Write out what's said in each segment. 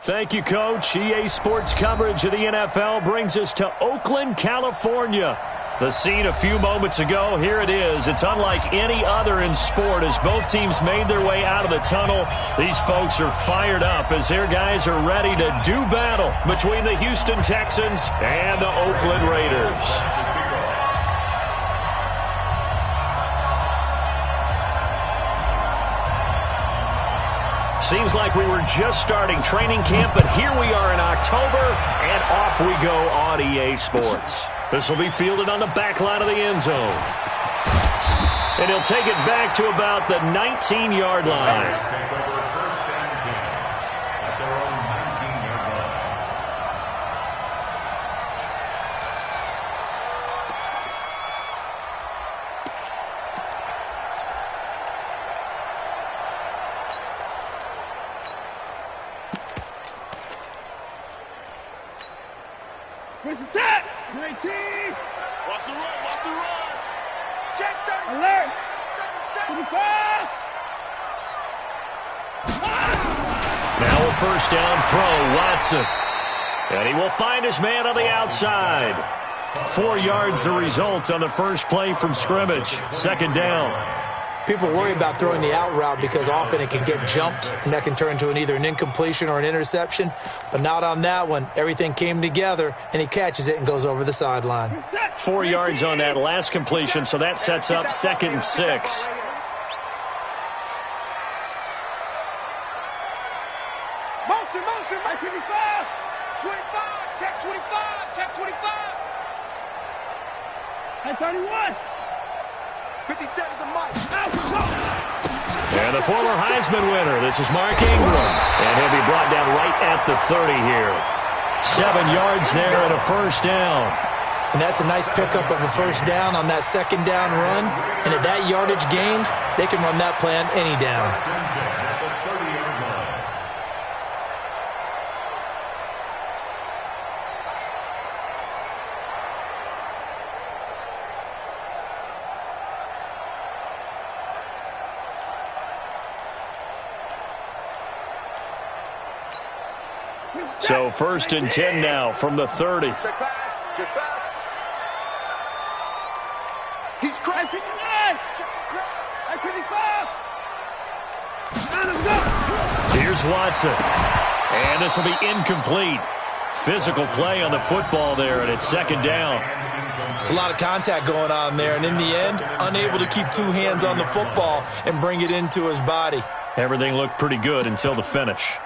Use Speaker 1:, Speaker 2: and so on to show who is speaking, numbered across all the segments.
Speaker 1: Thank you, Coach. EA Sports coverage of the NFL brings us to Oakland, California. The scene a few moments ago, here it is. It's unlike any other in sport as both teams made their way out of the tunnel. These folks are fired up as their guys are ready to do battle between the Houston Texans and the Oakland Raiders. Seems like we were just starting training camp, but here we are in October, and off we go on EA Sports. This will be fielded on the back line of the end zone. And he'll take it back to about the 19-yard line.
Speaker 2: Where's the tap? 19.
Speaker 3: Watch the run, watch the run.
Speaker 2: Check 30. Alert. 25.
Speaker 1: Now a first down throw, Watson. And he will find his man on the outside. 4 yards the result on the first play from scrimmage. Second down.
Speaker 4: People worry about throwing the out route because often it can get jumped, and that can turn into either an incompletion or an interception. But not on that one. Everything came together, and he catches it and goes over the sideline.
Speaker 1: 4 yards on that last completion, so that sets up 2nd and 6.
Speaker 2: Motion, right 25. 25, check 25, check 25. At 31. 57 to Mike.
Speaker 1: And the former Heisman winner, this is Mark Ingram. And he'll be brought down right at the 30 here. 7 yards there and a first down.
Speaker 4: And that's a nice pickup of a first down on that second down run. And at that yardage gained, they can run that play on any down.
Speaker 1: So 1st and 10 now from the 30.
Speaker 2: Check pass, check pass. He's crying 59. Check at 55. Let him go.
Speaker 1: Here's Watson. And this will be incomplete. Physical play on the football there, and it's 2nd down.
Speaker 4: It's a lot of contact going on there, and in the end, unable to keep 2 hands on the football and bring it into his body.
Speaker 1: Everything looked pretty good until the finish.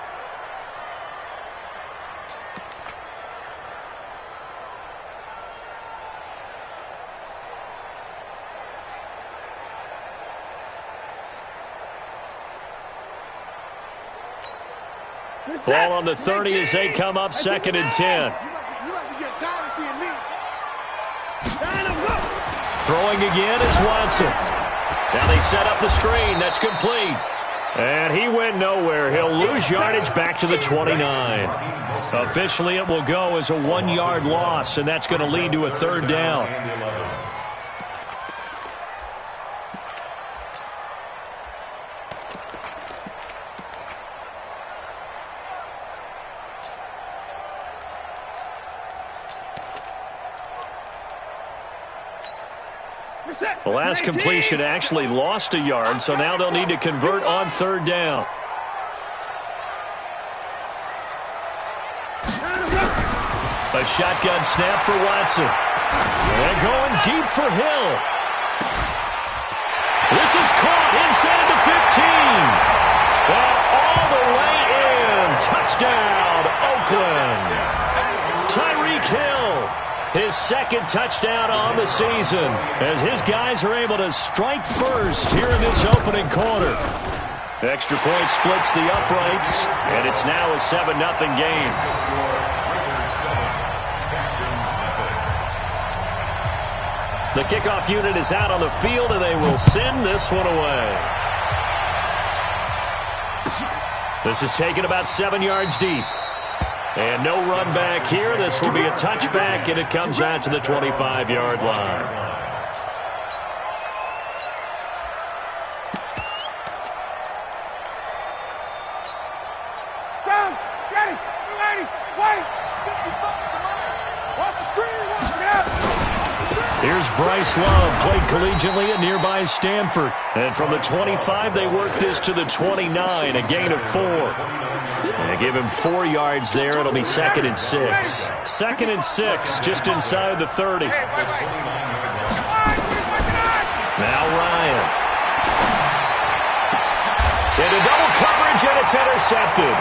Speaker 1: Ball on the 30 as they come up 2nd and 10. Throwing again is Watson. Now they set up the screen. That's complete. And he went nowhere. He'll lose yardage back to the 29. Officially, it will go as a 1-yard loss, and that's going to lead to a 3rd down. The last completion actually lost a yard, so now they'll need to convert on 3rd down. A shotgun snap for Watson. And going deep for Hill. This is caught inside the 15. And all the way in. Touchdown, Oakland. Tyreek Hill. His 2nd touchdown on the season as his guys are able to strike first here in this opening quarter. Extra point splits the uprights, and it's now a 7-0 game. The kickoff unit is out on the field, and they will send this one away. This is taken about 7 yards deep. And no run back here. This will be a touchback, and it comes out to the 25-yard line.
Speaker 2: Down, get it.
Speaker 1: Bryce Love played collegiately at nearby Stanford. And from the 25, they worked this to the 29, a gain of 4. And they give him 4 yards there. It'll be 2nd and 6. 2nd and 6, just inside the 30. Now Ryan. Into double coverage, and it's intercepted.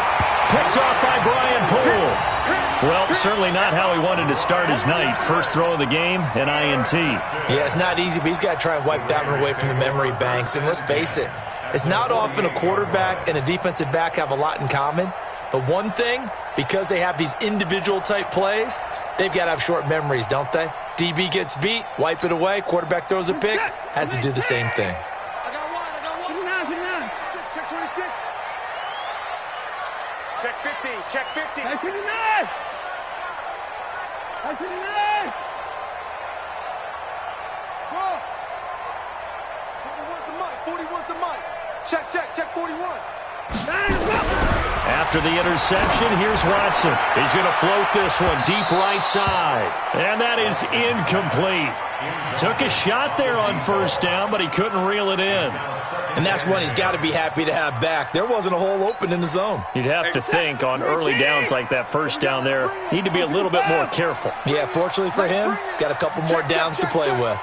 Speaker 1: Picked off by Brian Poole. Well, certainly not how he wanted to start his night. First throw of the game, an INT.
Speaker 4: Yeah, it's not easy, but he's got to try and wipe that one away from the memory banks. And let's face it, it's not often a quarterback and a defensive back have a lot in common. But one thing, because they have these individual type plays, they've got to have short memories, don't they? DB gets beat, wipe it away, quarterback throws a pick, has to do the same thing.
Speaker 2: I got one. 59. Check 26. Check 50. Check 50. Check 59. Check 59. Go. 41's the mic. 41's the mic. Check 41.
Speaker 1: After the interception, here's Watson. He's going to float this one deep right side. And that is incomplete. Took a shot there on first down, but he couldn't reel it in.
Speaker 4: And that's one he's got to be happy to have back. There wasn't a hole open in the zone.
Speaker 1: You'd have to think on early downs like that first down there, need to be a little bit more careful.
Speaker 4: Yeah, fortunately for him, got a couple more downs to play with.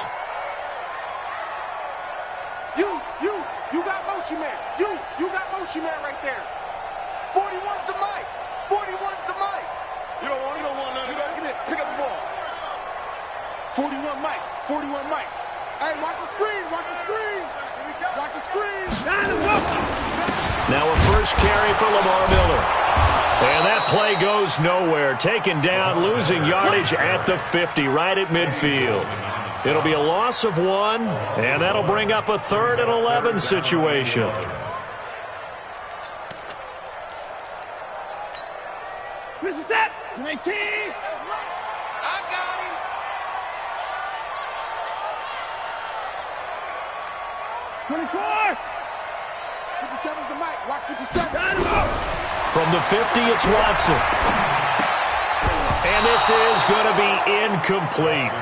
Speaker 2: You got motion man. You got motion man right there. 41's the mic. 41's the mic. You don't want none. You don't get it. Pick up the ball. 41 mic. 41 mic. Hey, watch the screen. Watch the screen. Watch the screen.
Speaker 1: Now a first carry for Lamar Miller. And that play goes nowhere. Taken down, losing yardage at the 50, right at midfield. It'll be a loss of 1, and that'll bring up a 3rd and 11 situation.
Speaker 2: This is it. 19. I got him. 24. 57's the mic. Watch 57.
Speaker 1: From the 50, it's Watson. And this is going to be incomplete.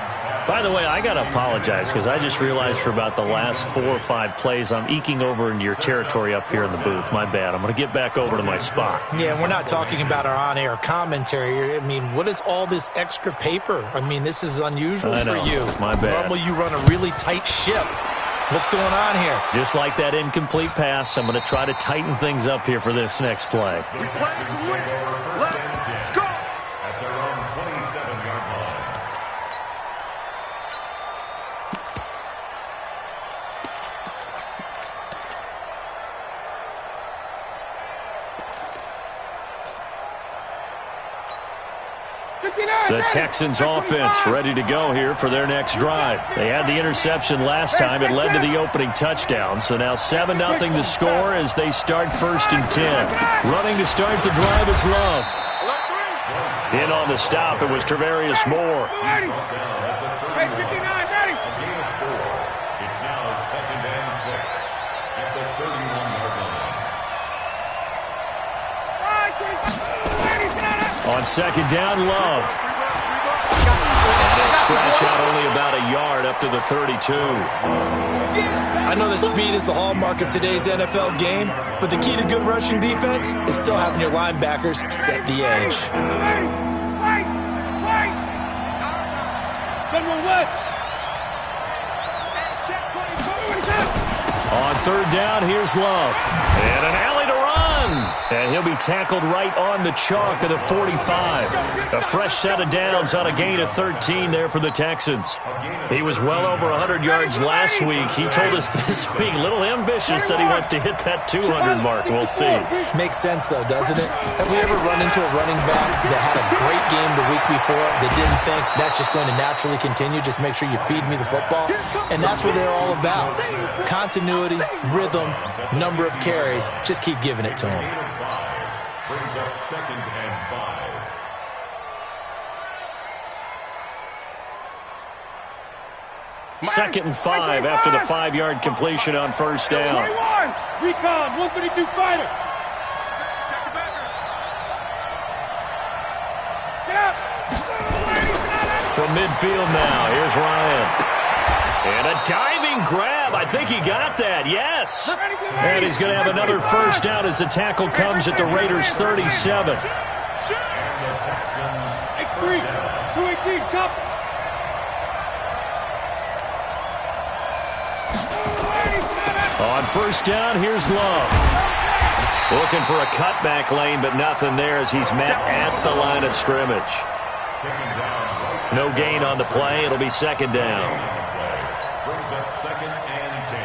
Speaker 1: By the way, I got to apologize because I just realized for about the last 4 or 5 plays, I'm eking over into your territory up here in the booth. My bad. I'm going to get back over to my spot.
Speaker 4: Yeah, we're not talking about our on-air commentary. I mean, what is all this extra paper? I mean, this is unusual for you.
Speaker 1: My bad.
Speaker 4: Normally you run a really tight ship. What's going on here?
Speaker 1: Just like that incomplete pass, I'm going to try to tighten things up here for this next play.
Speaker 2: We play to win. Let's go.
Speaker 3: At their own 27-yard line.
Speaker 1: The Texans offense ready to go here for their next drive. They had the interception last time. It led to the opening touchdown. So now 7-0 to score as they start 1st and 10. Running to start the drive is Love. In on the stop, it was Travarius Moore.
Speaker 2: Hey, 59, ready.
Speaker 3: It's now 2nd and 6 at the 31-yard line.
Speaker 1: On 2nd down, Love. And he'll stretch out only about a yard up to the 32.
Speaker 4: I know that speed is the hallmark of today's NFL game, but the key to good rushing defense is still having your linebackers set the edge.
Speaker 1: On 3rd down, here's Love. And an alley to run. And he'll be tackled right on the chalk of the 45. A fresh set of downs on a gain of 13 there for the Texans. He was well over 100 yards last week. He told us this week, a little ambitious, said he wants to hit that 200 mark. We'll see.
Speaker 4: Makes sense, though, doesn't it? Have we ever run into a running back that had a great game the week before that didn't think that's just going to naturally continue? Just make sure you feed me the football. And that's what they're all about. Continuity, rhythm, number of carries. Just keep giving it to them.
Speaker 3: Brings up 2nd and 5.
Speaker 1: Second and 5 after the 5-yard completion on 1st down.
Speaker 2: Recon, 132 fighter. Get up.
Speaker 1: From midfield now, here's Ryan. And a diving grab. I think he got that, yes. And he's going to have another first down as the tackle comes at the Raiders' 37. On first down, here's Love. Looking for a cutback lane, but nothing there as he's met at the line of scrimmage. No gain on the play. It'll be second down.
Speaker 3: Brings up second and 10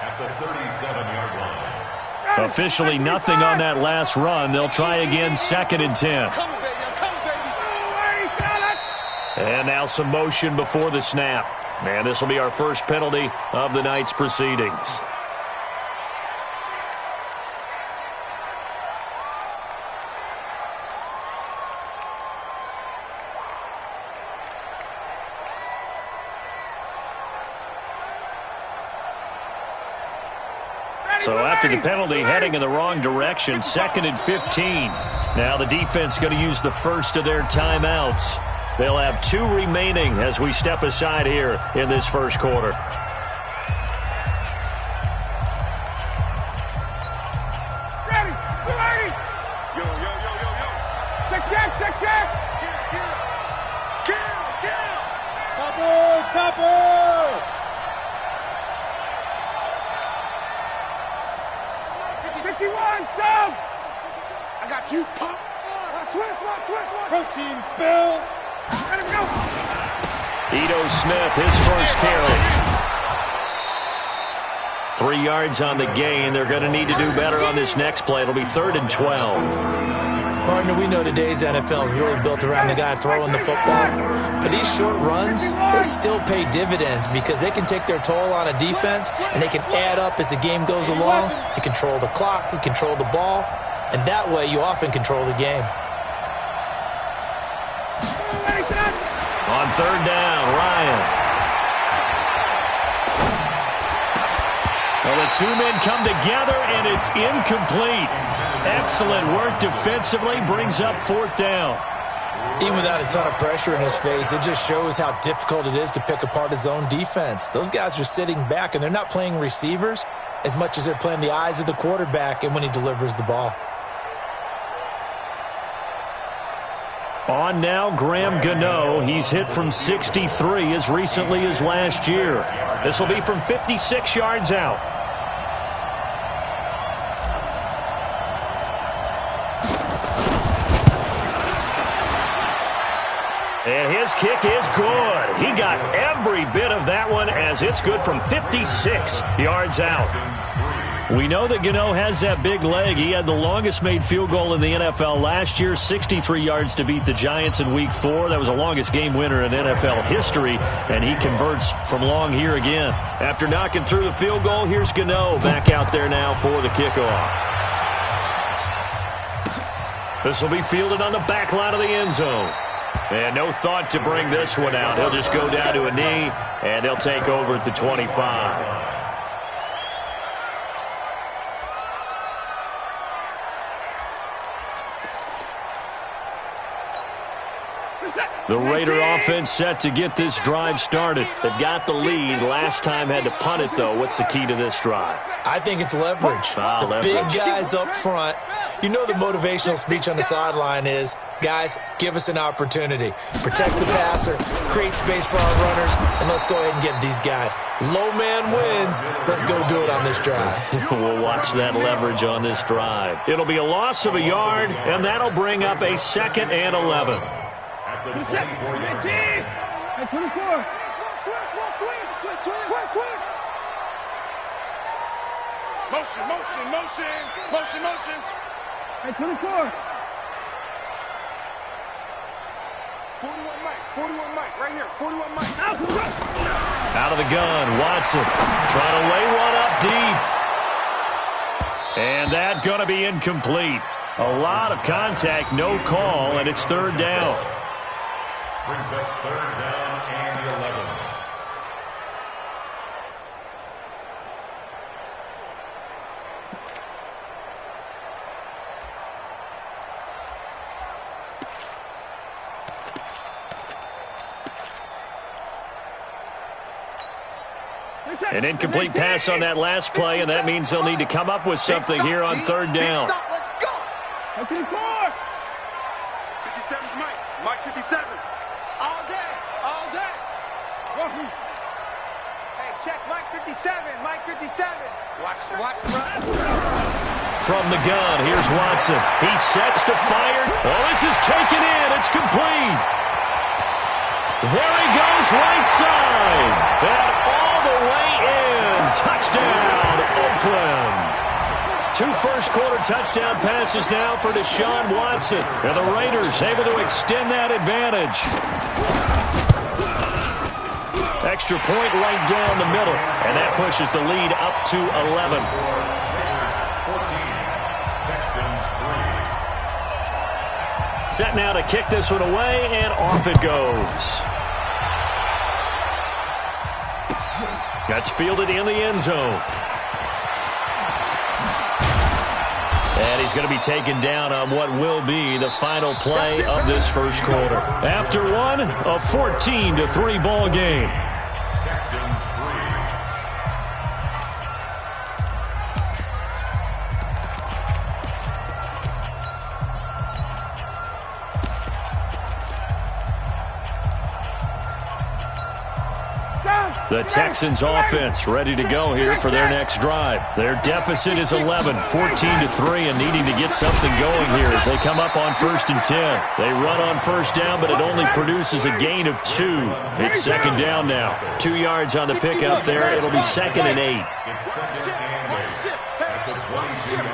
Speaker 3: at the 37-yard line.
Speaker 1: Officially nothing on that last run. They'll try again second and 10. And now some motion before the snap. And this will be our first penalty of the night's proceedings. So after the penalty, heading in the wrong direction, second and 15. Now the defense going to use the first of their timeouts. They'll have 2 remaining as we step aside here in this first quarter.
Speaker 2: Ready. Yo. Check. Kill. Topper. 51, down. I got you, pop. Switch. Protein spill. Let him go.
Speaker 1: Ito Smith, his first carry. 3 yards on the gain. They're going to need to do better on this next play. It'll be 3rd and 12.
Speaker 4: Partner, we know today's NFL is really built around the guy throwing the football. But these short runs, they still pay dividends because they can take their toll on a defense and they can add up as the game goes along. They control the clock, they control the ball, and that way you often control the game.
Speaker 1: On 3rd down, Ryan. Well, the 2 men come together, and it's incomplete. Excellent work defensively, brings up 4th down.
Speaker 4: Even without a ton of pressure in his face, it just shows how difficult it is to pick apart his own defense. Those guys are sitting back, and they're not playing receivers as much as they're playing the eyes of the quarterback and when he delivers the ball.
Speaker 1: On now, Graham Gano. He's hit from 63 as recently as last year. This will be from 56 yards out. And his kick is good. He got every bit of that one as it's good from 56 yards out. We know that Gano has that big leg. He had the longest made field goal in the NFL last year, 63 yards to beat the Giants in Week 4. That was the longest game winner in NFL history, and he converts from long here again. After knocking through the field goal, here's Gano back out there now for the kickoff. This will be fielded on the back line of the end zone. And no thought to bring this one out. He'll just go down to a knee, and they'll take over at the 25. The Raider offense set to get this drive started. They've got the lead. Last time had to punt it, though. What's the key to this drive?
Speaker 4: I think it's leverage. The big guys up front. You know the motivational speech on the sideline is, guys, give us an opportunity. Protect the passer, create space for our runners, and let's go ahead and get these guys. Low man wins. Let's go do it on this drive.
Speaker 1: We'll watch that leverage on this drive. It'll be a loss of a yard, and that'll bring up a 2nd and 11.
Speaker 3: At the 24-yard line.
Speaker 2: At 24. Motion. At 24. 41 Mike, right here. 41 Mike.
Speaker 1: Out of the gun, Watson trying to lay one up deep. And that going to be incomplete. A lot of contact, no call, and it's 3rd down.
Speaker 3: Brings up 3rd down and 11.
Speaker 1: An incomplete pass on that last play, and that means they'll need to come up with something here on third down.
Speaker 2: Let's go. 57 Mike. Mike 57. All day. All day.
Speaker 5: Hey, check Mike 57. Mike 57.
Speaker 2: Watch the run.
Speaker 1: From the gun, here's Watson. He sets to fire. Oh, this is taken in. It's complete. There he goes, right side. And all the way in. Touchdown, Oakland. 2 first-quarter touchdown passes now for Deshaun Watson. And the Raiders able to extend that advantage. Extra point right down the middle. And that pushes the lead up to 11.
Speaker 3: 14, Texans 3.
Speaker 1: Set now to kick this one away, and off it goes. That's fielded in the end zone. And he's going to be taken down on what will be the final play of this first quarter. After one, a 14-3 ball game.
Speaker 3: Texans 3.
Speaker 1: The Texans offense ready to go here for their next drive. Their deficit is 11, 14-3, and needing to get something going here as they come up on 1st and 10. They run on first down, but it only produces a gain of 2. It's second down now. 2 yards on the pickup there. It'll be 2nd and 8.
Speaker 3: It's 2nd and 8 at the 22-yard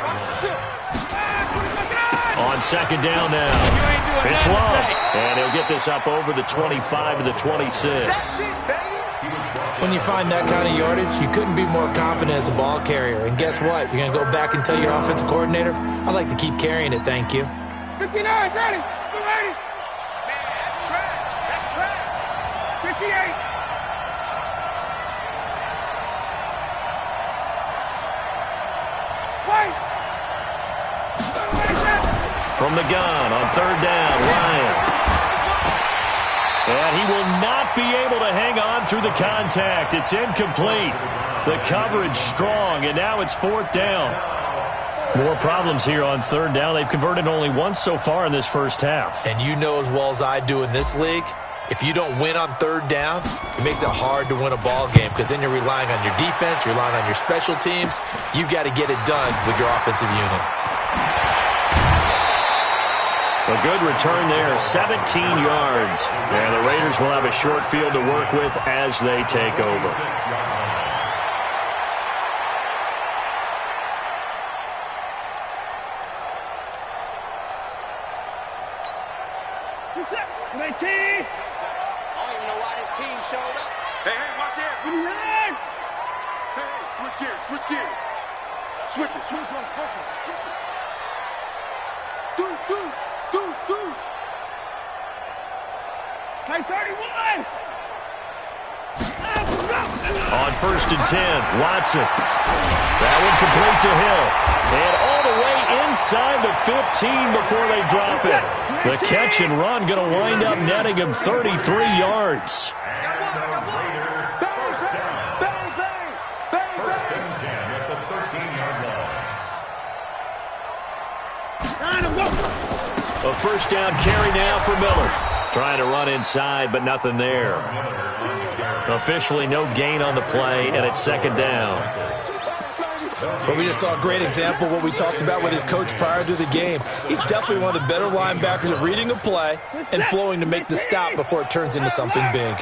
Speaker 3: line.
Speaker 1: On second down now. It's Love, and he'll get this up over the 25 to the 26.
Speaker 4: When you find that kind of yardage, you couldn't be more confident as a ball carrier. And guess what? You're going to go back and tell your offensive coordinator, I'd like to keep carrying it, thank you.
Speaker 5: 59, ready. Get ready. Man, that's trash. That's trash. 58. Wait.
Speaker 1: From the gun on third down, Ryan. And he will not be able to hang on through the contact. It's incomplete. The coverage strong, and now it's 4th down. More problems here on third down. They've converted only once so far in this first half.
Speaker 4: And you know as well as I do in this league, if you don't win on third down, it makes it hard to win a ball game because then you're relying on your defense, you're relying on your special teams. You've got to get it done with your offensive unit.
Speaker 1: A good return there, 17 yards. And the Raiders will have a short field to work with as they take over.
Speaker 5: I don't even know why this team showed up.
Speaker 2: Hey, watch it. Hey, switch gears. Switch it. Switch on. Deuce.
Speaker 5: Hey, 31.
Speaker 1: On 1st and 10, Watson. That one complete to Hill. And all the way inside the 15 before they drop it. The catch and run going to wind up netting him 33 yards.
Speaker 3: First and 10 at the 13-yard line.
Speaker 1: A first down carry now for Miller. Trying to run inside, but nothing there. Officially no gain on the play, and it's second down.
Speaker 4: But we just saw a great example of what we talked about with his coach prior to the game. He's definitely one of the better linebackers at reading a play and flowing to make the stop before it turns into something big.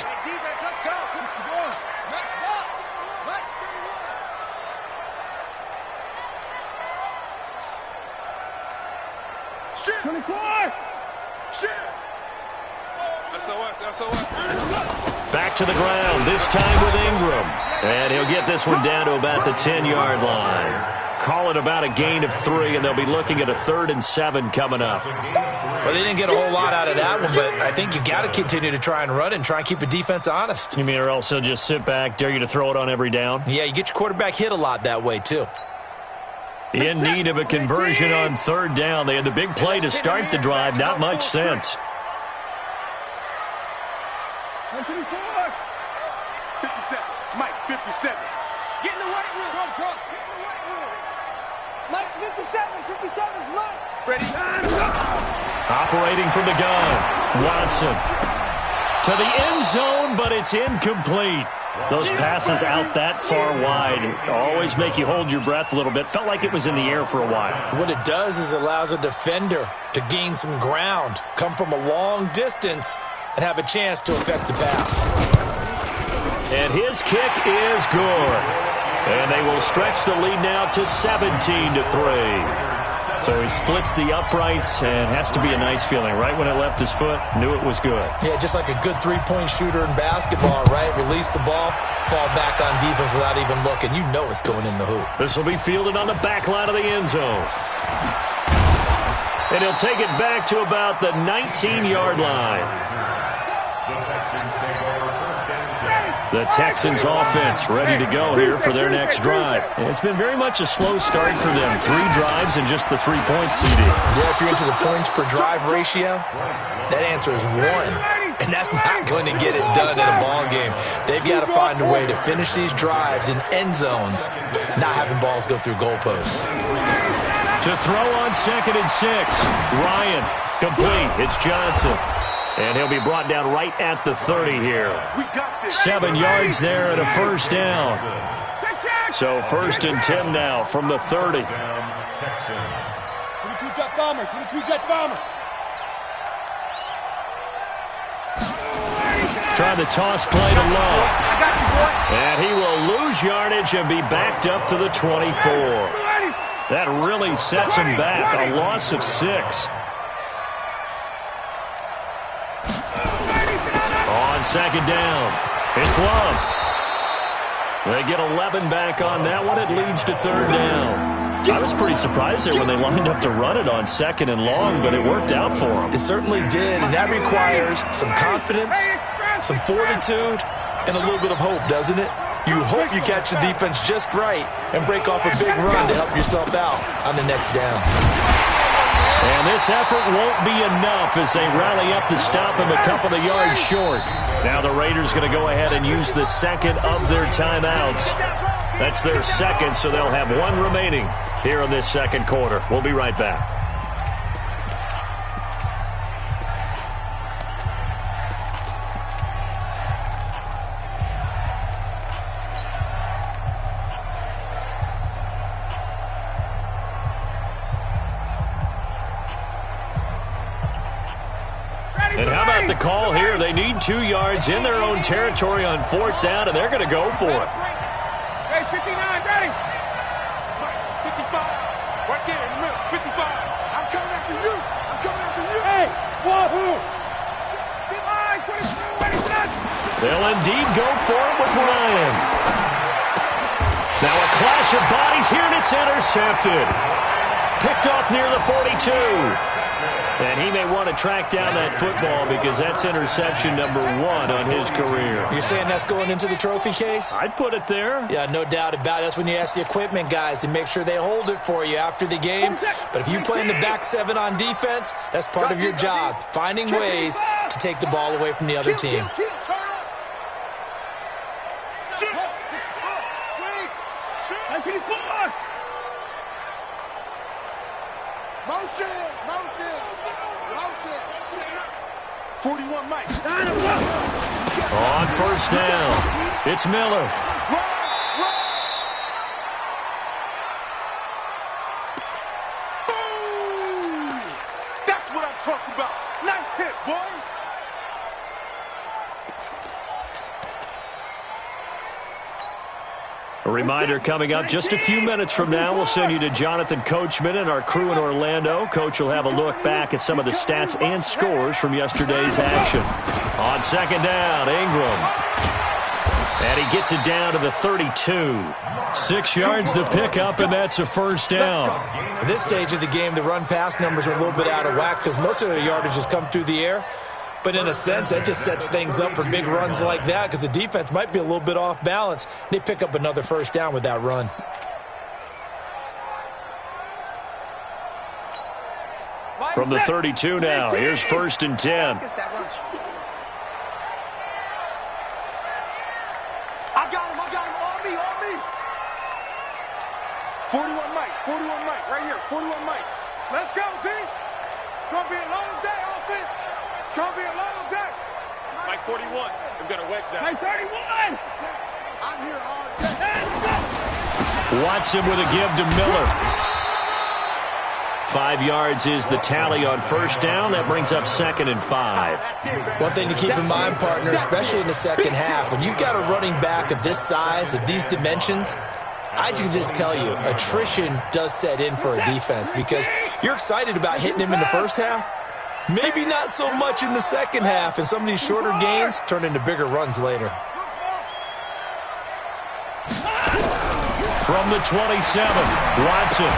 Speaker 1: Back to the ground, this time with Ingram. And he'll get this one down to about the 10-yard line. Call it about a gain of 3, and they'll be looking at a 3rd and 7 coming up.
Speaker 4: Well, they didn't get a whole lot out of that one, but I think you got to continue to try and run and try and keep the defense honest.
Speaker 1: You mean or else they'll just sit back, dare you to throw it on every down?
Speaker 4: Yeah, you get your quarterback hit a lot that way, too.
Speaker 1: In need of a conversion on third down. They had the big play to start the drive, not much sense.
Speaker 2: 57. Mike, 57. 57.
Speaker 5: Get in the weight room. Get in the weight room. Mike's 57. 57's Mike.
Speaker 2: Ready?
Speaker 1: Operating from the gun. Watson to the end zone, but it's incomplete. Those passes out that far wide always make you hold your breath a little bit. Felt like it was in the air for a while.
Speaker 4: What it does is it allows a defender to gain some ground, come from a long distance, and have a chance to affect the pass.
Speaker 1: And his kick is good. And they will stretch the lead now to 17-3. So he splits the uprights, and has to be a nice feeling. Right when it left his foot, knew it was good.
Speaker 4: Yeah, just like a good three-point shooter in basketball, right? Release the ball, fall back on defense without even looking. You know it's going in the hoop.
Speaker 1: This will be fielded on the back line of the end zone. And he'll take it back to about the 19-yard line. The Texans offense ready to go here for their next drive. And it's been very much a slow start for them. 3 drives and just the 3 points, CD.
Speaker 4: Yeah, if you're into the points per drive ratio, that answer is 1. And that's not going to get it done in a ball game. They've got to find a way to finish these drives in end zones, not having balls go through goalposts.
Speaker 1: To throw on 2nd and 6. Ryan, complete. It's Johnson. And he'll be brought down right at the 30 here. 7 yards there and a first down. So 1st and 10 now from the 30. Trying to toss play to Love. And he will lose yardage and be backed up to the 24. That really sets him back. A loss of 6. On 2nd down, it's Love. They get 11 back on that one. It leads to 3rd down. I was pretty surprised there when they lined up to run it on 2nd and long, but it worked out for them.
Speaker 4: It certainly did, and that requires some confidence, some fortitude, and a little bit of hope, doesn't it? You hope you catch the defense just right and break off a big run to help yourself out on the next down.
Speaker 1: And this effort won't be enough as they rally up to stop him a couple of yards short. Now the Raiders going to go ahead and use the second of their timeouts. That's their second, so they'll have 1 remaining here in this second quarter. We'll be right back. And how about the call here? They need 2 yards in their own territory on 4th down, and they're going to go for it.
Speaker 5: Hey, 59, ready?
Speaker 2: 55, right there in the middle, 55. I'm coming after you. I'm coming after you.
Speaker 5: Hey, wahoo! All right, 22, ready for that?
Speaker 1: They'll indeed go for it with Ryan. Now a clash of bodies here, and it's intercepted. Picked off near the 42. And he may want to track down that football because that's interception number 1 on his career.
Speaker 4: You're saying that's going into the trophy case?
Speaker 1: I'd put it there.
Speaker 4: Yeah, no doubt about it. That's when you ask the equipment guys to make sure they hold it for you after the game. But if you play in the back 7 on defense, that's part of your job, finding ways to take the ball away from the other team.
Speaker 2: Motion. 41 Mike.
Speaker 1: On 1st down, it's Miller.
Speaker 2: Boom! That's what I'm talking about. Nice hit, boy.
Speaker 1: A reminder coming up just a few minutes from now, we'll send you to Jonathan Coachman and our crew in Orlando. Coach will have a look back at some of the stats and scores from yesterday's action. On 2nd down, Ingram. And he gets it down to the 32. 6 yards the pickup, and that's a 1st down.
Speaker 4: At this stage of the game, the run-pass numbers are a little bit out of whack because most of their yardage has come through the air. But in a sense, that just sets things up for big runs like that because the defense might be a little bit off balance. They pick up another 1st down with that run.
Speaker 1: From the 32 now, here's 1st and 10.
Speaker 5: Let's get that lunch.
Speaker 2: I got him all 41 Mike, right here. 41 Mike. Let's go, D. It's going to be a long day, offense. It's going to be a long day.
Speaker 5: Mike 41. We've got a wedge down.
Speaker 2: Mike 31. I'm here all day.
Speaker 1: Watson with a give to Miller. 5 yards is the tally on first down. That brings up 2nd and 5.
Speaker 4: One thing to keep in mind, partner, especially in the second half, when you've got a running back of this size, of these dimensions, I can just tell you, attrition does set in for a defense because you're excited about hitting him in the first half. Maybe not so much in the second half, and some of these shorter gains turn into bigger runs later.
Speaker 1: From the 27, Watson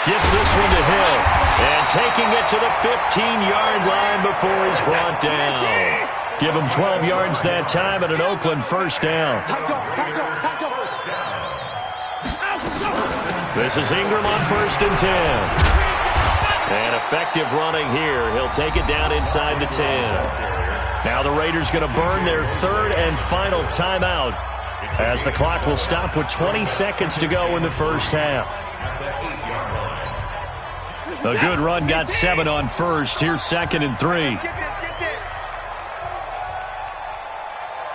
Speaker 1: gets this one to Hill, and taking it to the 15-yard line before he's brought down. Give him 12 yards that time and an Oakland first down. This is Ingram on 1st and 10. And effective running here. He'll take it down inside the 10. Now the Raiders going to burn their 3rd and final timeout as the clock will stop with 20 seconds to go in the first half. A good run got 7 on first. Here's 2nd and 3.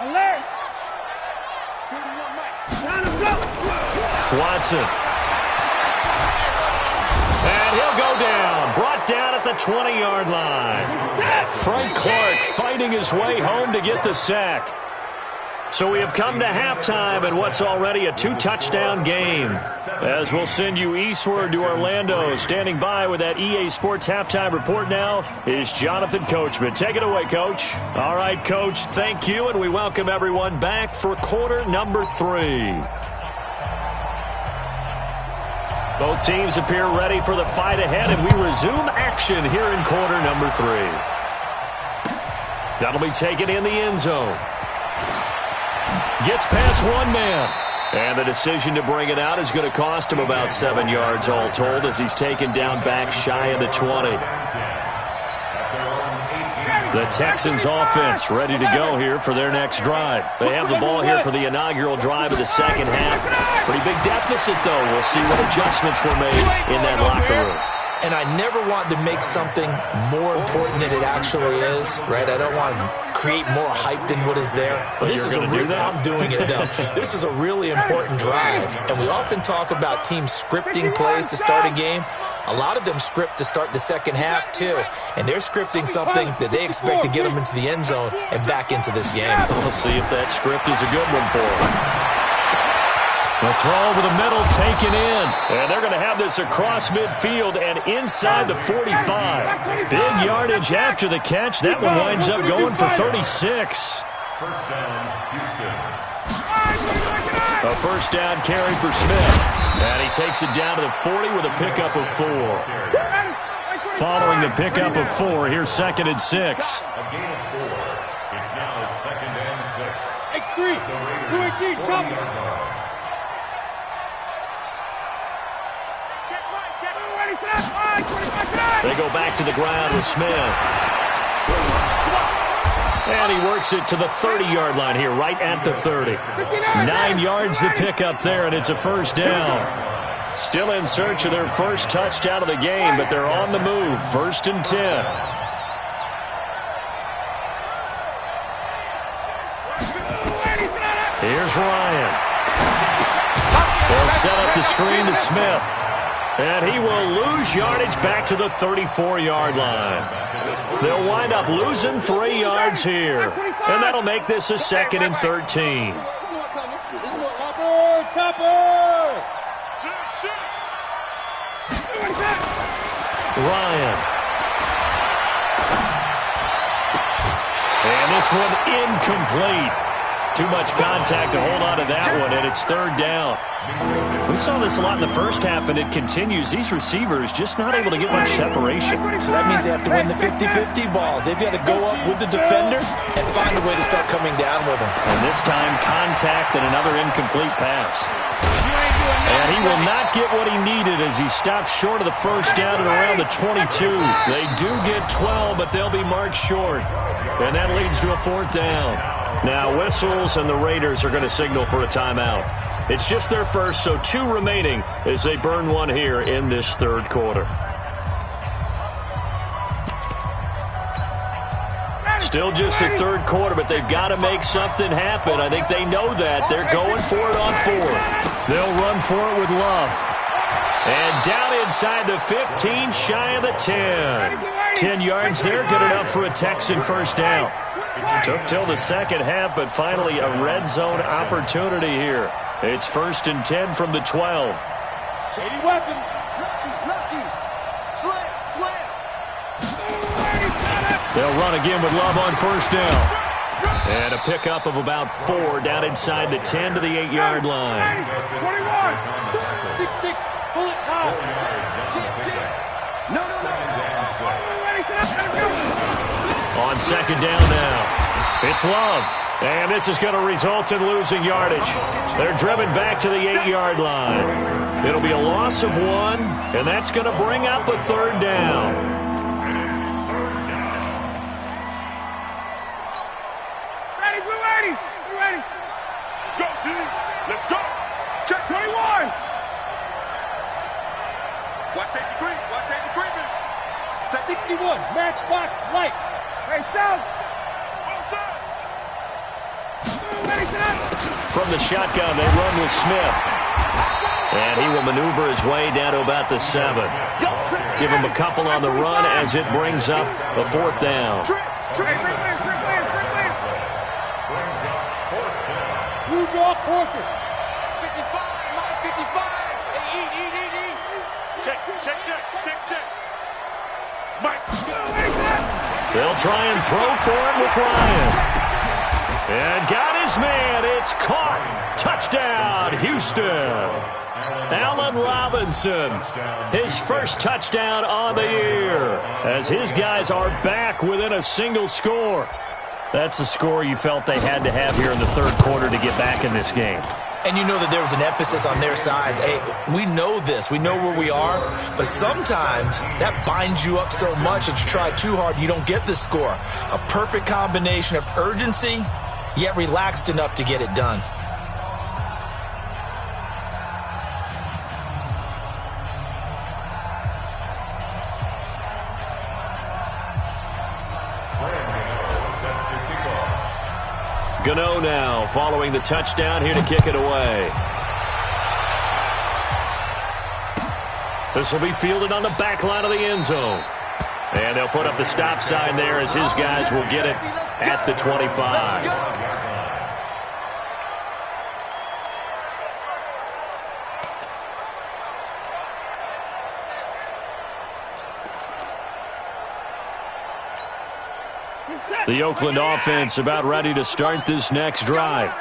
Speaker 2: Alert.
Speaker 1: Watson. And he'll go down. Brought down at the 20-yard line. Frank Clark fighting his way home to get the sack. So we have come to halftime in what's already a 2-touchdown game. As we'll send you eastward to Orlando. Standing by with that EA Sports halftime report now is Jonathan Coachman. Take it away, Coach. All right, Coach, thank you, and we welcome everyone back for quarter number 3. Both teams appear ready for the fight ahead, and we resume action here in quarter number 3. That'll be taken in the end zone. Gets past one man. And the decision to bring it out is going to cost him about 7 yards all told as he's taken down back shy of the 20. The Texans offense ready to go here for their next drive. They have the ball here for the inaugural drive of the second half. Pretty big deficit, though. We'll see what adjustments were made in that locker room.
Speaker 4: And I never want to make something more important than it actually is, right? I don't want to create more hype than what is there. But this is I'm doing it, though. This is a really important drive. And we often talk about teams scripting plays to start a game. A lot of them script to start the second half, too. And they're scripting something that they expect to get them into the end zone and back into this game.
Speaker 1: We'll see if that script is a good one for them. The throw over the middle taken in. And they're going to have this across midfield and inside the 45. Big yardage after the catch. That one winds up going for 36.
Speaker 3: First down, Houston.
Speaker 1: A first down carry for Smith. And he takes it down to the 40 with a pickup of 4. Following the pickup of 4, here's 2nd and 6.
Speaker 3: A gain of 4. It's now 2nd and 6.
Speaker 2: X3. 2 chop.
Speaker 1: They go back to the ground with Smith. And he works it to the 30-yard line here, right at the 30. 9 yards to pick up there, and it's a first down. Still in search of their first touchdown of the game, but they're on the move. 1st and 10. Here's Ryan. They'll set up the screen to Smith. And he will lose yardage back to the 34-yard line. They'll wind up losing 3 yards here. And that'll make this a 2nd and 13. Ryan. And this one incomplete. Too much contact to hold on to that one, and it's 3rd down. We saw this a lot in the first half, and it continues. These receivers just not able to get much separation.
Speaker 4: So that means they have to win the 50-50 balls. They've got to go up with the defender and find a way to start coming down with them.
Speaker 1: And this time, contact and another incomplete pass. And he will not get what he needed as he stops short of the first down at around the 22. They do get 12, but they'll be marked short. And that leads to a 4th down. Now whistles, and the Raiders are going to signal for a timeout. It's just their first, so 2 remaining as they burn one here in this third quarter. Still just the third quarter, but they've got to make something happen. I think they know that. They're going for it on 4th. They'll run for it with Love. And down inside the 15, shy of the 10. 10 yards there, good enough for a Texan first down. Took till the second half, but finally a red zone opportunity here. It's 1st and 10 from the 12.
Speaker 2: Shady weapons. Lucky. Slam.
Speaker 1: They'll run again with Love on first down. And a pickup of about 4 down inside the 10 to the 8-yard line.
Speaker 2: 21. 6-6. Pull it out. No.
Speaker 1: On second down now. It's Love. And this is going to result in losing yardage. They're driven back to the 8-yard line. It'll be a loss of 1, and that's going to bring up a third down.
Speaker 2: We're ready. Let's go, D. Let's go. Check 21. Watch safety creeping. 61. Matchbox lights. Hey, South.
Speaker 1: From the shotgun, they run with Smith. And he will maneuver his way down to about the 7. Give him a couple on the run as it brings up a 4th down.
Speaker 2: Blue draw quarter. 55, my 55. Hey, eat. Check. Mike.
Speaker 1: They'll try and throw for it with Ryan. And got his man. It's caught. Touchdown, Houston. Allen Robinson, his first touchdown on the year, as his guys are back within a single score. That's a score you felt they had to have here in the third quarter to get back in this game.
Speaker 4: And you know that there was an emphasis on their side. Hey, we know this. We know where we are. But sometimes that binds you up so much that you try too hard, you don't get the score. A perfect combination of urgency, yet relaxed enough to get it done.
Speaker 1: Gano now following the touchdown here to kick it away. This will be fielded on the back line of the end zone. And they'll put up the stop sign there as his guys will get it at the 25. The Oakland offense about ready to start this next drive.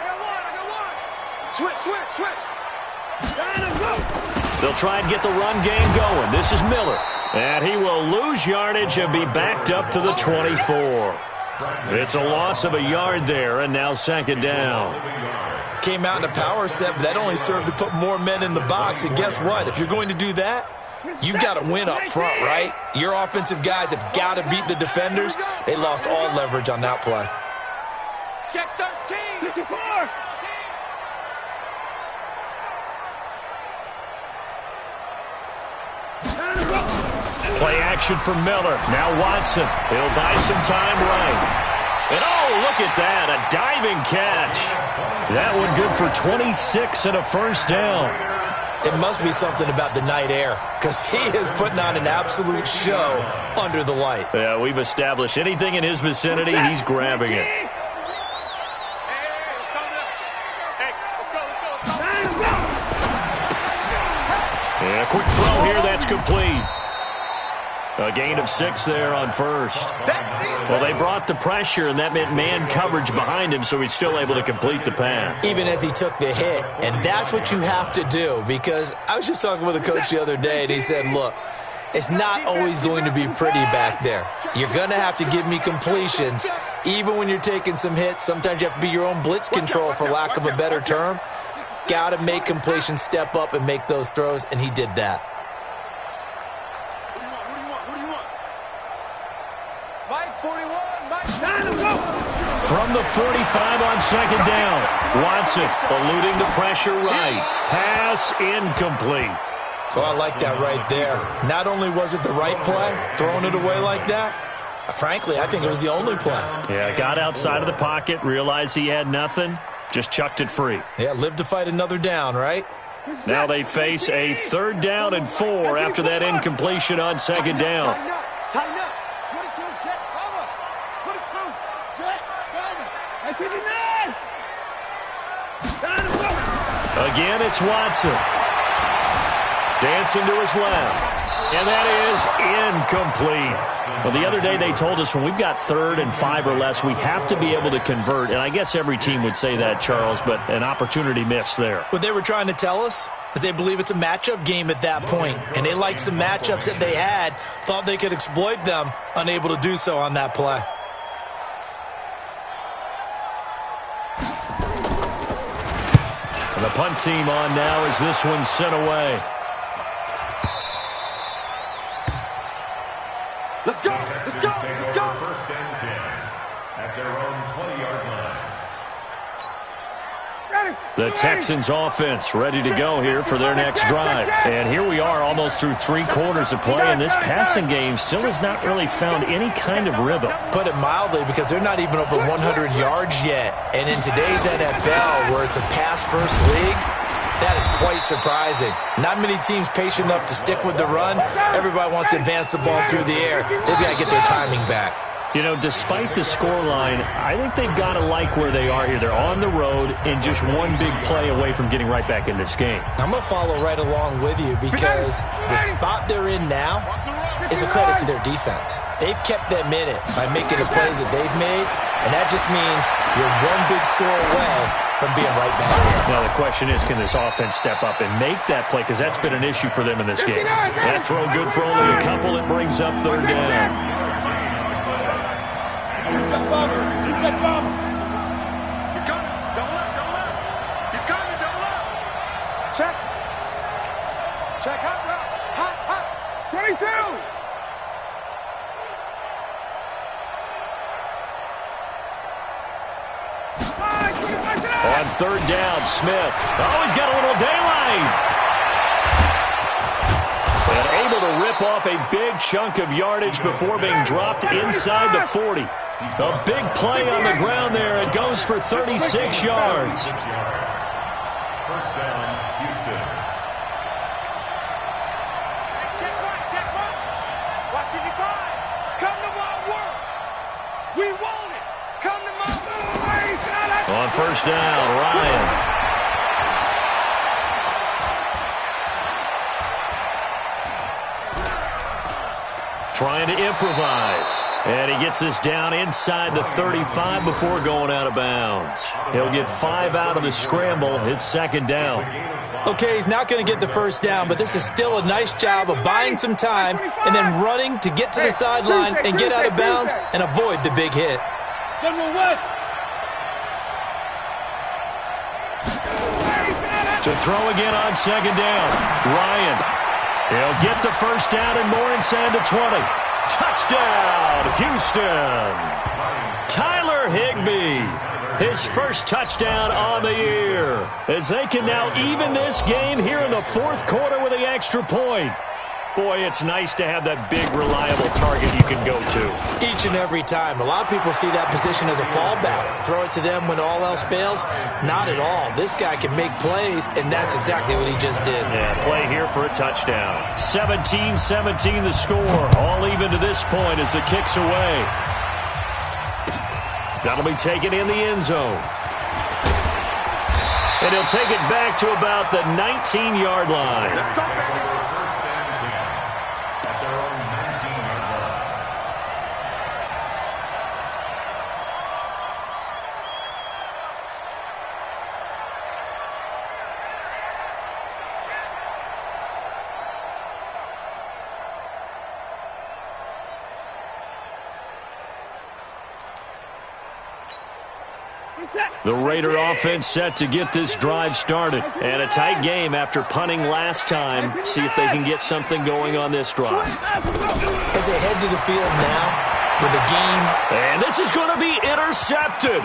Speaker 2: Switch.
Speaker 1: They'll try and get the run game going. This is Miller. And he will lose yardage and be backed up to the 24. It's a loss of a yard there, and now second down.
Speaker 4: Came out in a power set, but that only served to put more men in the box. And guess what? If you're going to do that, you've got to win up front, right? Your offensive guys have got to beat the defenders. They lost all leverage on that play.
Speaker 2: Check 13. 54.
Speaker 1: Play action for Miller. Now Watson. He'll buy some time right. And oh, look at that. A diving catch. That one good for 26 and a first down.
Speaker 4: It must be something about the night air, because he is putting on an absolute show under the light.
Speaker 1: Yeah, we've established anything in his vicinity, he's grabbing it. And a quick throw here, that's complete. A gain of 6 there on first. Well, they brought the pressure, and that meant man coverage behind him, so he's still able to complete the pass.
Speaker 4: Even as he took the hit, and that's what you have to do, because I was just talking with a coach the other day, and he said, look, it's not always going to be pretty back there. You're going to have to give me completions. Even when you're taking some hits, sometimes you have to be your own blitz control, for lack of a better term. Got to make completions, step up, and make those throws, and he did that.
Speaker 1: From the 45 on second down. Watson eluding the pressure right. Pass incomplete.
Speaker 4: Oh, I like that right there. Not only was it the right play, throwing it away like that, frankly, I think it was the only play.
Speaker 1: Yeah, got outside of the pocket, realized he had nothing, just chucked it free.
Speaker 4: Yeah, live to fight another down, right?
Speaker 1: Now they face a 3rd down and 4 after that incompletion on second down.
Speaker 2: Tighten up. 22, jet, cover. 22, jet, cover. Hey, 59.
Speaker 1: Again, it's Watson. Dancing to his left. And that is incomplete. Well, the other day they told us when we've got 3rd and 5 or less, we have to be able to convert. And I guess every team would say that, Charles, but an opportunity missed there.
Speaker 4: What they were trying to tell us is they believe it's a matchup game at that point. And they liked some matchups that they had, thought they could exploit them, unable to do so on that play.
Speaker 1: And the punt team on now as this one's sent away.
Speaker 2: Let's go. Let's go. Let's go.
Speaker 3: 1st and 10 at their own 20-yard line.
Speaker 1: The Texans offense ready to go here for their next drive. And here we are almost through 3 quarters of play, and this passing game still has not really found any kind of rhythm.
Speaker 4: Put it mildly, because they're not even over 100 yards yet. And in today's NFL, where it's a pass-first league, that is quite surprising. Not many teams patient enough to stick with the run. Everybody wants to advance the ball through the air. They've got to get their timing back.
Speaker 1: You know, despite the scoreline, I think they've got to like where they are here. They're on the road and just one big play away from getting right back in this game.
Speaker 4: I'm going to follow right along with you because the spot they're in now is a credit to their defense. They've kept them in it by making the plays that they've made, and that just means you're one big score away from being right back there.
Speaker 1: Now, the question is, can this offense step up and make that play? Because that's been an issue for them in this game. That throw good for only a couple. It brings up 3rd down.
Speaker 2: He's coming. Double up. He's coming. Double up. Check. Hot route. Hot. 22.
Speaker 1: On 3rd down, Smith. Oh, he's got a little daylight. And able to rip off a big chunk of yardage before being dropped inside the 40. A big play on the ground there. It goes for 36 yards.
Speaker 3: 1st down, Houston.
Speaker 2: Check one. Watching the guys. Come to my work. We want it. Come to my work.
Speaker 1: On 1st down, Ryan. Trying to improvise. And he gets us down inside the 35 before going out of bounds. He'll get 5 out of the scramble. It's 2nd down.
Speaker 4: Okay, he's not going to get the 1st down, but this is still a nice job of buying some time and then running to get to the sideline and get out of bounds and avoid the big hit.
Speaker 2: General West.
Speaker 1: To throw again on 2nd down. Ryan. He'll get the 1st down and more inside the 20. Touchdown, Houston. Tyler Higbee, his first touchdown on the year, as they can now even this game here in the 4th quarter with the extra point. Boy, it's nice to have that big, reliable target you can go to.
Speaker 4: Each and every time. A lot of people see that position as a fallback. Throw it to them when all else fails. Not at all. This guy can make plays, and that's exactly what he just did.
Speaker 1: Yeah, play here for a touchdown. 17-17 the score. All even to this point as the kick's away. That'll be taken in the end zone. And he'll take it back to about the 19-yard line.
Speaker 2: Let's go, baby.
Speaker 1: The Raider offense set to get this drive started. And a tight game after punting last time. See if they can get something going on this drive.
Speaker 4: As they head to the field now with a game.
Speaker 1: And this is going to be intercepted.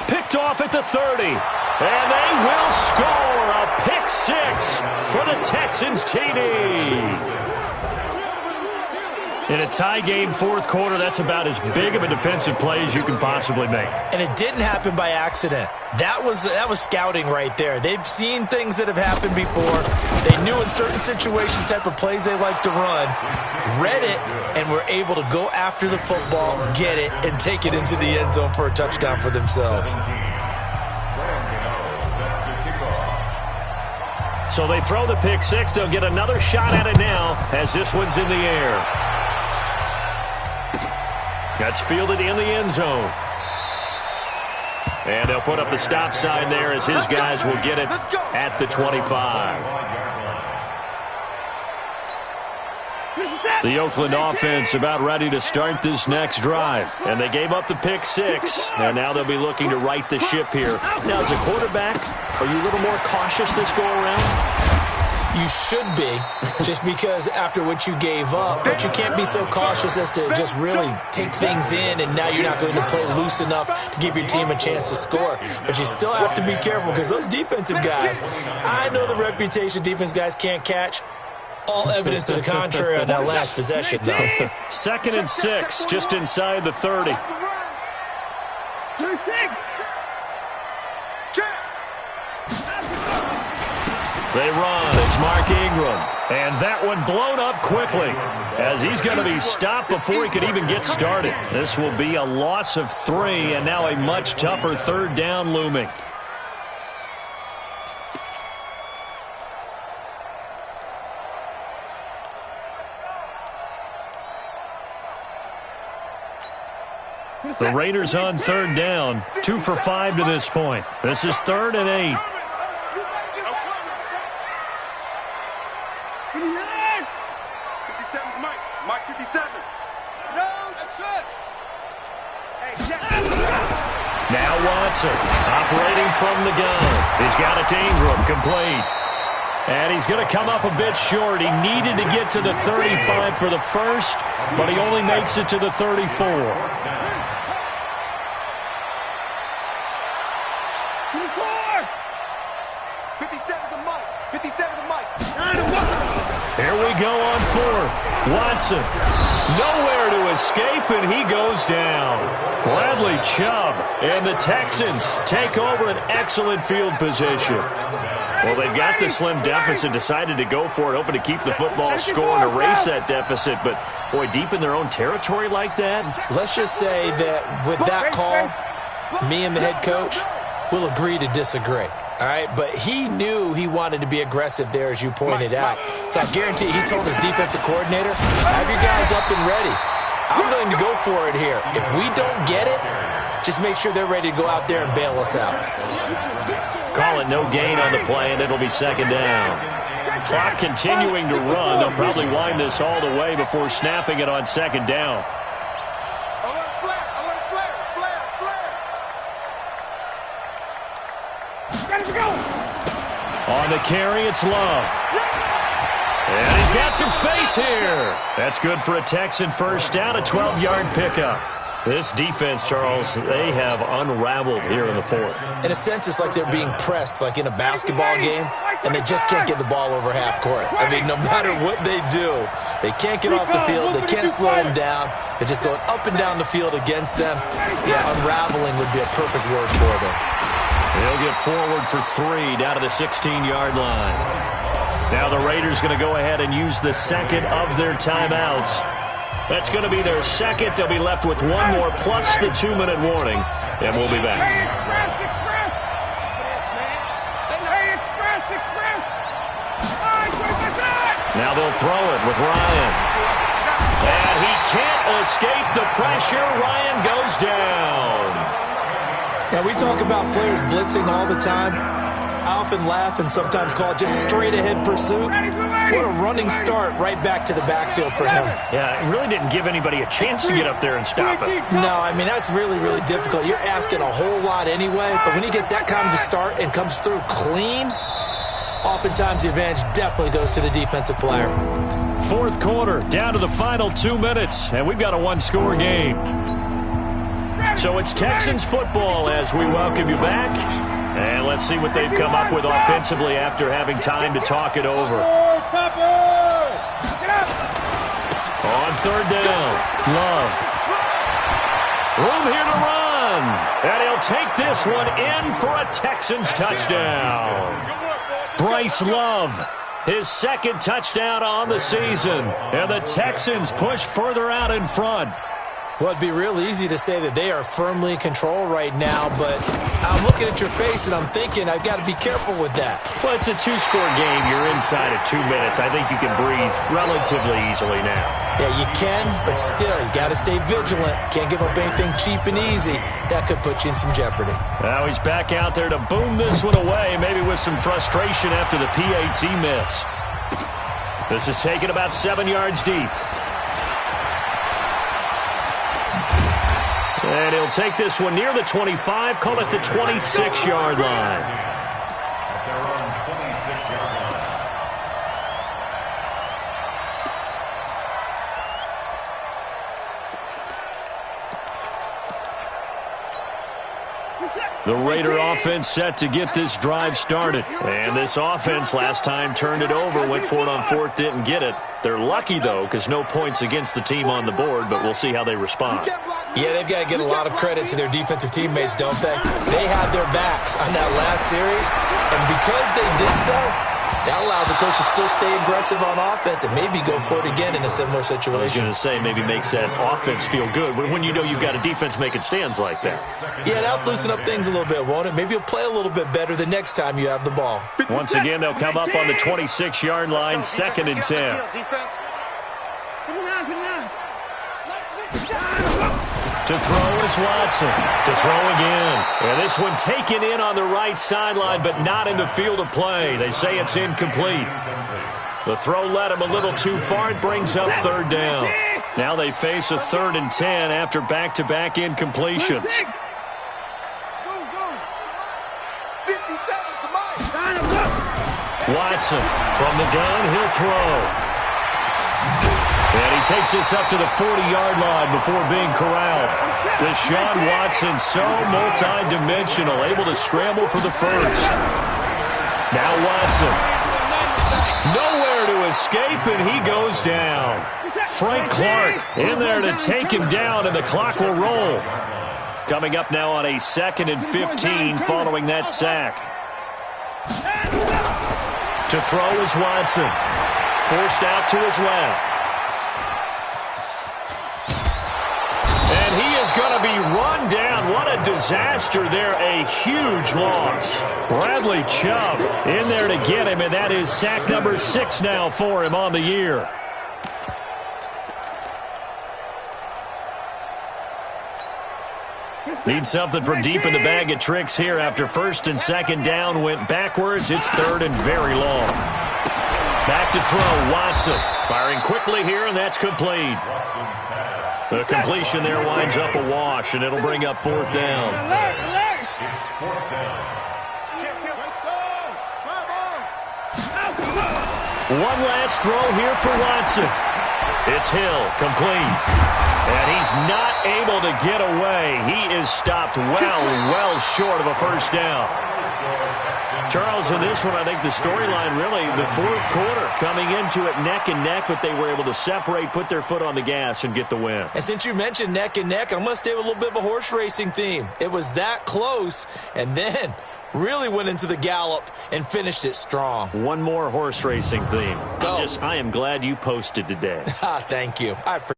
Speaker 1: Picked off at the 30. And they will score a pick six for the Texans TD. In a tie game, fourth quarter, that's about as big of a defensive play as you can possibly make.
Speaker 4: And it didn't happen by accident. That was scouting right there. They've seen things that have happened before. They knew in certain situations the type of plays they like to run, read it, and were able to go after the football, get it, and take it into the end zone for a touchdown for themselves.
Speaker 1: So they throw the pick six. They'll get another shot at it now as this one's in the air. That's fielded in the end zone. And they'll put up the stop sign there as his guys will get it at the 25. The Oakland offense about ready to start this next drive. And they gave up the pick six. And now they'll be looking to right the ship here. Now, as a quarterback, are you a little more cautious this go-around?
Speaker 4: You should be, just because after what you gave up, but you can't be so cautious as to just really take things in, and now you're not going to play loose enough to give your team a chance to score. But you still have to be careful because those defensive guys, I know the reputation defense guys can't catch. All evidence to the contrary on that last possession, though.
Speaker 1: 2nd and 6, just inside the 30. They run. It's Mark Ingram. And that one blown up quickly as he's going to be stopped before he could even get started. This will be a loss of 3 and now a much tougher third down looming. The Raiders on third down. 2 for 5 to this point. This is 3rd and 8.
Speaker 2: 57's Mike. Mike 57. No, that's it.
Speaker 1: Now Watson operating from the gun. He's got it to Ingram, complete. And he's going to come up a bit short. He needed to get to the 35 for the first, but he only makes it to the 34. Here we go on 4th. Watson, nowhere to escape, and he goes down. Bradley Chubb and the Texans take over an excellent field position. Well, they've got the slim deficit, decided to go for it, hoping to keep the football score and erase that deficit. But, boy, deep in their own territory like that.
Speaker 4: Let's just say that with that call, me and the head coach will agree to disagree. All right, but he knew he wanted to be aggressive there, as you pointed out. So I guarantee he told his defensive coordinator, have your guys up and ready. I'm going to go for it here. If we don't get it, just make sure they're ready to go out there and bail us out.
Speaker 1: Call it no gain on the play, and it'll be 2nd down. Clock continuing to run. They'll probably wind this all the way before snapping it on 2nd down. On the carry, it's Love. And he's got some space here. That's good for a Texan first down, a 12-yard pickup. This defense, Charles, they have unraveled here in the 4th.
Speaker 4: In a sense, it's like they're being pressed, like in a basketball game, and they just can't get the ball over half court. I mean, no matter what they do, they can't get off the field. They can't slow them down. They're just going up and down the field against them. Yeah, unraveling would be a perfect word for them.
Speaker 1: He'll get forward for 3 down to the 16-yard line. Now the Raiders going to go ahead and use the second of their timeouts. That's going to be their second. They'll be left with one more plus the 2-minute warning, and we'll be back. Now they'll throw it with Ryan. And he can't escape the pressure. Ryan goes down.
Speaker 4: Now, we talk about players blitzing all the time. I often laugh and sometimes call it just straight-ahead pursuit. What a running start right back to the backfield for him.
Speaker 1: Yeah, it really didn't give anybody a chance to get up there and stop it.
Speaker 4: No, I mean, that's really, really difficult. You're asking a whole lot anyway, but when he gets that kind of a start and comes through clean, oftentimes the advantage definitely goes to the defensive player.
Speaker 1: 4th quarter, down to the final 2 minutes, and we've got a one-score game. So it's Texans football as we welcome you back. And let's see what they've come up with offensively after having time to talk it over. On third down, Love. Room here to run. And he'll take this one in for a Texans touchdown. Bryce Love, his second touchdown on the season. And the Texans push further out in front.
Speaker 4: Well, it'd be real easy to say that they are firmly in control right now, but I'm looking at your face and I'm thinking I've got to be careful with that.
Speaker 1: Well, it's a two-score game. You're inside of 2 minutes. I think you can breathe relatively easily now.
Speaker 4: Yeah, you can, but still, you got to stay vigilant. Can't give up anything cheap and easy. That could put you in some jeopardy.
Speaker 1: Now he's back out there to boom this one away, maybe with some frustration after the PAT miss. This is taken about 7 yards deep. And he'll take this one near the 25, call it the 26-yard line.
Speaker 3: At their own 26-yard line.
Speaker 1: The Raider offense set to get this drive started. And this offense last time turned it over, went for it on fourth, didn't get it. They're lucky, though, because no points against the team on the board, but we'll see how they respond.
Speaker 4: Yeah, they've got to get a lot of credit to their defensive teammates, don't they? They had their backs on that last series, and because they did so, that allows the coach to still stay aggressive on offense and maybe go for it again in a similar situation.
Speaker 1: I was going to say, maybe makes that offense feel good when you know you've got a defense making stands like that.
Speaker 4: Yeah, that'll loosen up things a little bit, won't it? Maybe you'll play a little bit better the next time you have the ball.
Speaker 1: Once again, they'll come up on the 26-yard line, 2nd and 10. To throw is Watson. To throw again. And this one taken in on the right sideline, but not in the field of play. They say it's incomplete. The throw led him a little too far. It brings up 3rd down. Now they face a 3rd and 10 after back-to-back incompletions. Watson from the gun, he'll throw. And he takes this up to the 40-yard line before being corralled. Deshaun Watson, so multi-dimensional, able to scramble for the first. Now Watson. Nowhere to escape, and he goes down. Frank Clark in there to take him down, and the clock will roll. Coming up now on a 2nd and 15 following that sack. To throw is Watson. Forced out to his left. And he is going to be run down. What a disaster there. A huge loss. Bradley Chubb in there to get him, and that is sack number 6 now for him on the year. Need something from deep in the bag of tricks here after 1st and 2nd down went backwards. It's 3rd and very long. Back to throw, Watson. Firing quickly here, and that's complete. The completion there winds up a wash, and it'll bring up 4th down.
Speaker 3: It's 4th down.
Speaker 1: One last throw here for Watson. It's Hill, complete. And he's not able to get away. He is stopped well short of a 1st down. Charles, in this one, I think the storyline really, the 4th quarter, coming into it neck and neck, but they were able to separate, put their foot on the gas, and get the win.
Speaker 4: And since you mentioned neck and neck, I'm going to stay with a little bit of a horse racing theme. It was that close, and then really went into the gallop and finished it strong.
Speaker 1: One more horse racing theme.
Speaker 4: Go.
Speaker 1: I am glad you posted today.
Speaker 4: Thank you. I appreciate it.